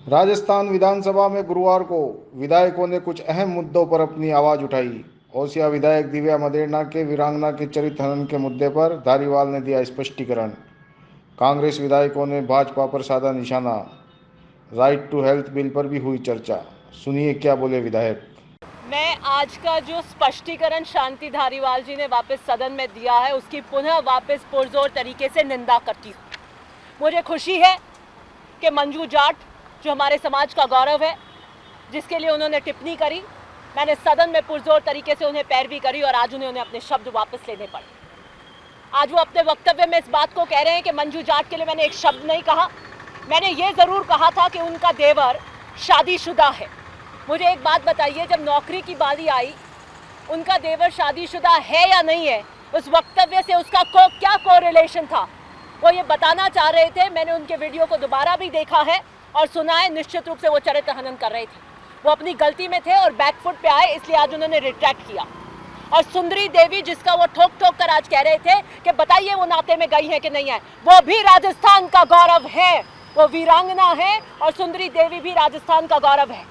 राजस्थान विधानसभा में गुरुवार को विधायकों ने कुछ अहम मुद्दों पर अपनी आवाज उठाई। ओसिया विधायक दिव्या मदेरणा के वीरांगना के चरित्र हनन के मुद्दे पर धारीवाल ने दिया स्पष्टीकरण। कांग्रेस विधायकों ने भाजपा पर साधा निशाना। राइट टू हेल्थ बिल पर भी हुई चर्चा। सुनिए क्या बोले विधायक। मैं आज का जो स्पष्टीकरण शांति धारीवाल जी ने वापस सदन में दिया है उसकी पुनः वापस पुरजोर तरीके से निंदा करती हूँ। मुझे खुशी है कि मंजू जाट जो हमारे समाज का गौरव है, जिसके लिए उन्होंने टिप्पणी करी, मैंने सदन में पुरजोर तरीके से उन्हें पैरवी करी और आज उन्हें अपने शब्द वापस लेने पड़े। आज वो अपने वक्तव्य में इस बात को कह रहे हैं कि मंजू जाट के लिए मैंने एक शब्द नहीं कहा। मैंने ये ज़रूर कहा था कि उनका देवर शादीशुदा है। मुझे एक बात बताइए, जब नौकरी की बारी आई, उनका देवर शादीशुदा है या नहीं है, उस वक्तव्य से उसका क्या कोरिलेशन था, वो ये बताना चाह रहे थे। मैंने उनके वीडियो को दोबारा भी देखा है और सुना है। निश्चित रूप से वो चरित्र हनन कर रहे थे, वो अपनी गलती में थे और बैकफुट पे आए, इसलिए आज उन्होंने रिट्रैक्ट किया। और सुंदरी देवी, जिसका वो ठोक ठोक कर आज कह रहे थे कि बताइए वो नाते में गई है कि नहीं है, वो भी राजस्थान का गौरव है, वो वीरांगना है और सुंदरी देवी भी राजस्थान का गौरव है।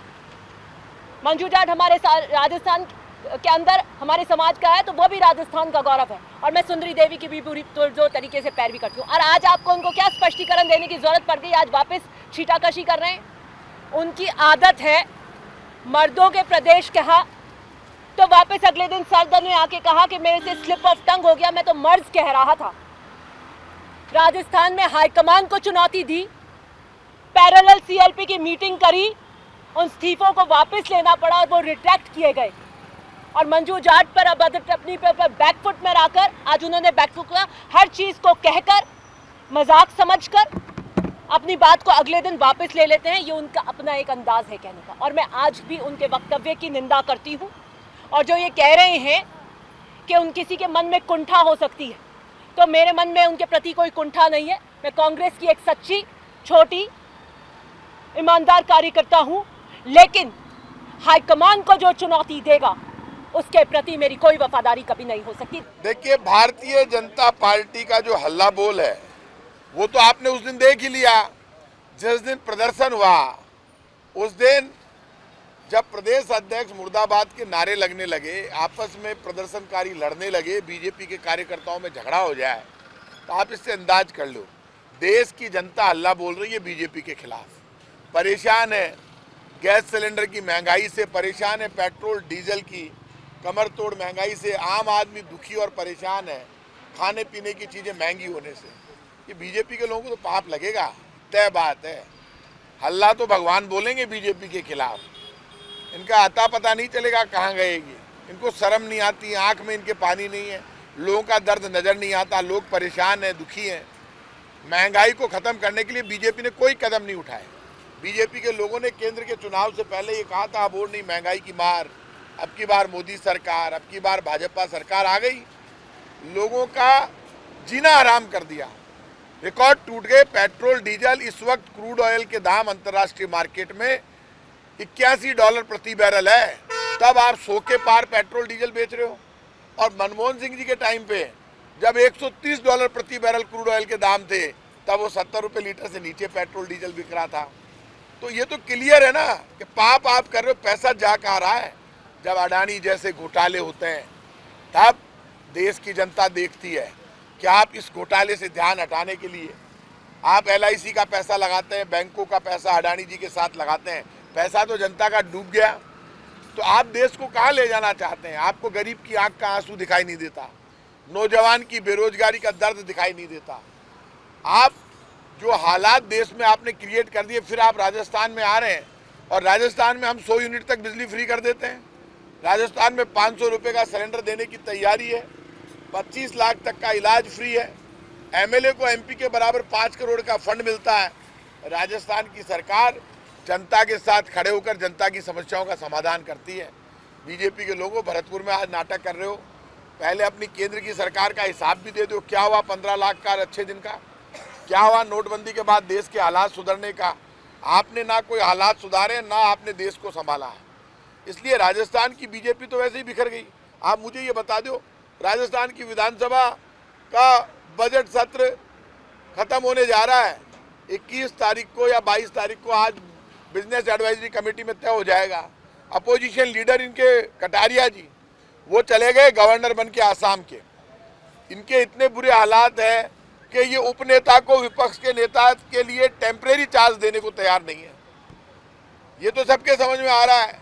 मंजू जाट हमारे राजस्थान के अंदर हमारे समाज का है, तो वो भी राजस्थान का गौरव है और मैं सुंदरी देवी की भी पूरी जो तरीके से पैरवी करती हूँ। और आज आपको उनको क्या स्पष्टीकरण देने की जरूरत पड़ गई? आज वापस छीटाकशी कर रहे हैं। उनकी आदत है मर्दों के प्रदेश कहा तो वापस अगले दिन सदन में आके कहा कि मेरे से स्लिप ऑफ टंग हो गया, मैं तो मर्ज कह रहा था। राजस्थान में हाईकमान को चुनौती दी, पैरेलल सीएलपी की मीटिंग करी, उन इस्तीफों को वापस लेना पड़ा और वो रिट्रैक्ट किए गए। और मंजू जाट पर अब अपनी पर बैकफुट में आकर आज उन्होंने बैकफुट का हर चीज़ को कहकर, मजाक समझकर अपनी बात को अगले दिन वापस ले लेते हैं। ये उनका अपना एक अंदाज है कहने का। और मैं आज भी उनके वक्तव्य की निंदा करती हूँ। और जो ये कह रहे हैं कि उन किसी के मन में कुंठा हो सकती है, तो मेरे मन में उनके प्रति कोई कुंठा नहीं है। मैं कांग्रेस की एक सच्ची, छोटी, ईमानदार कार्यकर्ता हूँ, लेकिन हाईकमान को जो चुनौती देगा उसके प्रति मेरी कोई वफादारी कभी नहीं हो सकती। देखिए, भारतीय जनता पार्टी का जो हल्ला बोल है वो तो आपने उस दिन देख ही लिया। जिस दिन प्रदर्शन हुआ, उस दिन जब प्रदेश अध्यक्ष मुर्दाबाद के नारे लगने लगे, आपस में प्रदर्शनकारी लड़ने लगे, बीजेपी के कार्यकर्ताओं में झगड़ा हो जाए, तो आप इससे अंदाज कर लो देश की जनता हल्ला बोल रही है बीजेपी के खिलाफ। परेशान है, गैस सिलेंडर की महंगाई से परेशान है, पेट्रोल डीजल की कमर तोड़ महंगाई से आम आदमी दुखी और परेशान है, खाने पीने की चीज़ें महंगी होने से। ये बीजेपी के लोगों को तो पाप लगेगा, तय बात है। हल्ला तो भगवान बोलेंगे बीजेपी के खिलाफ, इनका अता पता नहीं चलेगा कहाँ गएगी। इनको शर्म नहीं आती, आंख में इनके पानी नहीं है, लोगों का दर्द नज़र नहीं आता, लोग परेशान हैं, दुखी हैं। महंगाई को ख़त्म करने के लिए बीजेपी ने कोई कदम नहीं उठाए। बीजेपी के लोगों ने केंद्र के चुनाव से पहले ये कहा था अब और नहीं महंगाई की मार, अब की बार मोदी सरकार, अब की बार भाजपा सरकार आ गई, लोगों का जीना हराम कर दिया, रिकॉर्ड टूट गए। पेट्रोल डीजल इस वक्त क्रूड ऑयल के दाम अंतर्राष्ट्रीय मार्केट में $81 प्रति बैरल है, तब आप 100 के पार पेट्रोल डीजल बेच रहे हो। और मनमोहन सिंह जी के टाइम पे जब $130 प्रति बैरल क्रूड ऑयल के दाम थे, तब वो 70 रुपये लीटर से नीचे पेट्रोल डीजल बिक रहा था। तो ये तो क्लियर है ना कि पाप आप कर रहे हो, पैसा जा कहाँ रहा है। जब अडानी जैसे घोटाले होते हैं तब देश की जनता देखती है कि आप इस घोटाले से ध्यान हटाने के लिए आप LIC का पैसा लगाते हैं, बैंकों का पैसा अडानी जी के साथ लगाते हैं, पैसा तो जनता का डूब गया। तो आप देश को कहाँ ले जाना चाहते हैं? आपको गरीब की आंख का आंसू दिखाई नहीं देता, नौजवान की बेरोजगारी का दर्द दिखाई नहीं देता। आप जो हालात देश में आपने क्रिएट कर दिए, फिर आप राजस्थान में आ रहे हैं और राजस्थान में हम 100 यूनिट तक बिजली फ्री कर देते हैं। राजस्थान में 500 रुपये का सिलेंडर देने की तैयारी है, 25 लाख तक का इलाज फ्री है, MLA को MP के बराबर 5 करोड़ का फंड मिलता है। राजस्थान की सरकार जनता के साथ खड़े होकर जनता की समस्याओं का समाधान करती है। बीजेपी के लोगों, भरतपुर में आज नाटक कर रहे हो, पहले अपनी केंद्र की सरकार का हिसाब भी दे दो। क्या हुआ 15 लाख का अच्छे दिन का? क्या हुआ नोटबंदी के बाद देश के हालात सुधरने का? आपने ना कोई हालात सुधारे, ना आपने देश को संभाला है। इसलिए राजस्थान की बीजेपी तो वैसे ही बिखर गई। आप मुझे ये बता दो, राजस्थान की विधानसभा का बजट सत्र खत्म होने जा रहा है 21 तारीख को या 22 तारीख को। आज बिजनेस एडवाइजरी कमेटी में तय हो जाएगा। अपोजिशन लीडर इनके कटारिया जी, वो चले गए गवर्नर बन के आसाम के। इनके इतने बुरे हालात हैं कि ये उपनेता को विपक्ष के नेता के लिए टेम्परेरी चार्ज देने को तैयार नहीं है। ये तो सबके समझ में आ रहा है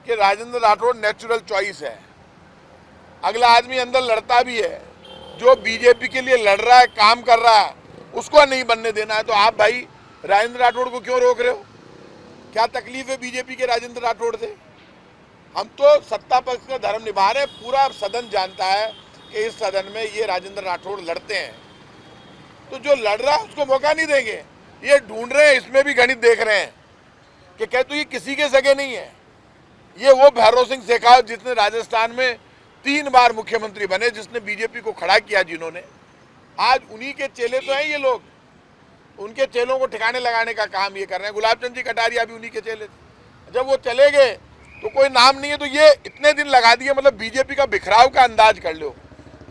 कि राजेंद्र राठौड़ नेचुरल चॉइस है। अगला आदमी अंदर लड़ता भी है, जो बीजेपी के लिए लड़ रहा है, काम कर रहा है, उसको नहीं बनने देना है। तो आप भाई राजेंद्र राठौड़ को क्यों रोक रहे हो? क्या तकलीफ है बीजेपी के राजेंद्र राठौड़ से? हम तो सत्ता पक्ष का धर्म निभा रहे हैं। पूरा सदन जानता है कि इस सदन में ये राजेंद्र राठौड़ लड़ते हैं, तो जो लड़ रहा है उसको मौका नहीं देंगे। ये ढूंढ रहे हैं, इसमें भी गणित देख रहे हैं कि कहते ये किसी के सगे नहीं है। ये वो भैरव सिंह शेखावत जिसने राजस्थान में 3 बार मुख्यमंत्री बने, जिसने बीजेपी को खड़ा किया, जिन्होंने आज उन्हीं के चेले तो हैं ये लोग। उनके चेलों को ठिकाने लगाने का काम ये कर रहे हैं। गुलाब चंद जी कटारिया भी उन्हीं के चेले थे। जब वो चले गए तो कोई नाम नहीं है, तो ये इतने दिन लगा दिए, मतलब बीजेपी का बिखराव का अंदाज कर लो।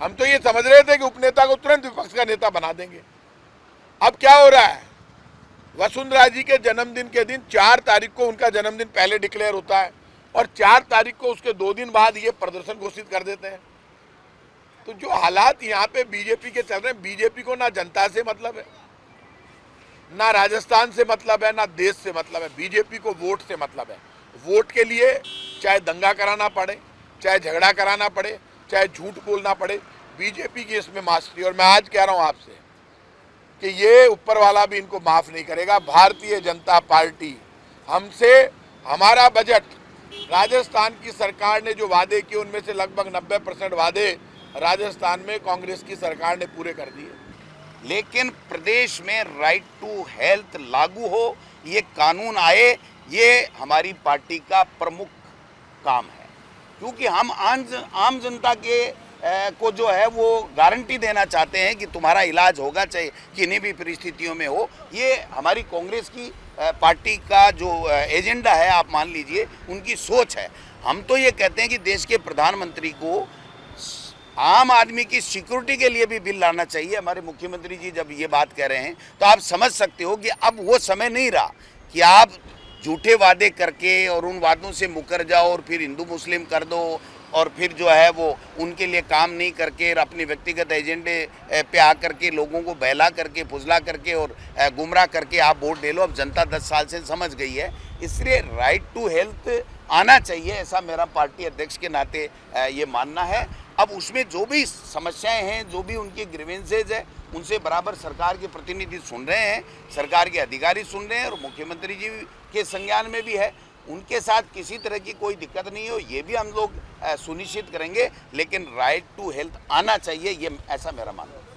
हम तो ये समझ रहे थे कि उपनेता को तुरंत विपक्ष का नेता बना देंगे। अब क्या हो रहा है? वसुंधरा जी के जन्मदिन के दिन 4 तारीख को उनका जन्मदिन पहले डिक्लेयर होता है और 4 तारीख को उसके 2 दिन बाद ये प्रदर्शन घोषित कर देते हैं। तो जो हालात यहाँ पे बीजेपी के चल रहे हैं, बीजेपी को ना जनता से मतलब है, ना राजस्थान से मतलब है, ना देश से मतलब है। बीजेपी को वोट से मतलब है। वोट के लिए चाहे दंगा कराना पड़े, चाहे झगड़ा कराना पड़े, चाहे झूठ बोलना पड़े, बीजेपी की इसमें मास्टरी। और मैं आज कह रहा हूं आपसे कि ये ऊपर वाला भी इनको माफ नहीं करेगा। भारतीय जनता पार्टी हमसे, हमारा बजट, राजस्थान की सरकार ने जो वादे किए उनमें से लगभग 90% वादे राजस्थान में कांग्रेस की सरकार ने पूरे कर दिए। लेकिन प्रदेश में राइट टू हेल्थ लागू हो, ये कानून आए, ये हमारी पार्टी का प्रमुख काम है। क्योंकि हम आम जनता के को जो है वो गारंटी देना चाहते हैं कि तुम्हारा इलाज होगा, चाहे किन्हीं भी परिस्थितियों में हो। ये हमारी कांग्रेस की पार्टी का जो एजेंडा है, आप मान लीजिए, उनकी सोच है। हम तो ये कहते हैं कि देश के प्रधानमंत्री को आम आदमी की सिक्योरिटी के लिए भी बिल लाना चाहिए। हमारे मुख्यमंत्री जी जब ये बात कह रहे हैं तो आप समझ सकते हो कि अब वो समय नहीं रहा कि आप झूठे वादे करके और उन वादों से मुकर जाओ और फिर हिंदू मुस्लिम कर दो और फिर जो है वो उनके लिए काम नहीं करके और अपने व्यक्तिगत एजेंडे पे आकर के लोगों को बहला करके, फुजला करके और गुमराह करके आप वोट ले लो। अब जनता 10 साल से समझ गई है, इसलिए राइट टू हेल्थ आना चाहिए, ऐसा मेरा पार्टी अध्यक्ष के नाते ये मानना है। अब उसमें जो भी समस्याएं हैं, जो भी उनके ग्रीवेंसेज है, उनसे बराबर सरकार के प्रतिनिधि सुन रहे हैं, सरकार के अधिकारी सुन रहे हैं और मुख्यमंत्री जी के संज्ञान में भी है। उनके साथ किसी तरह की कोई दिक्कत नहीं हो, ये भी हम लोग सुनिश्चित करेंगे। लेकिन राइट टू हेल्थ आना चाहिए, ये ऐसा मेरा मानना है।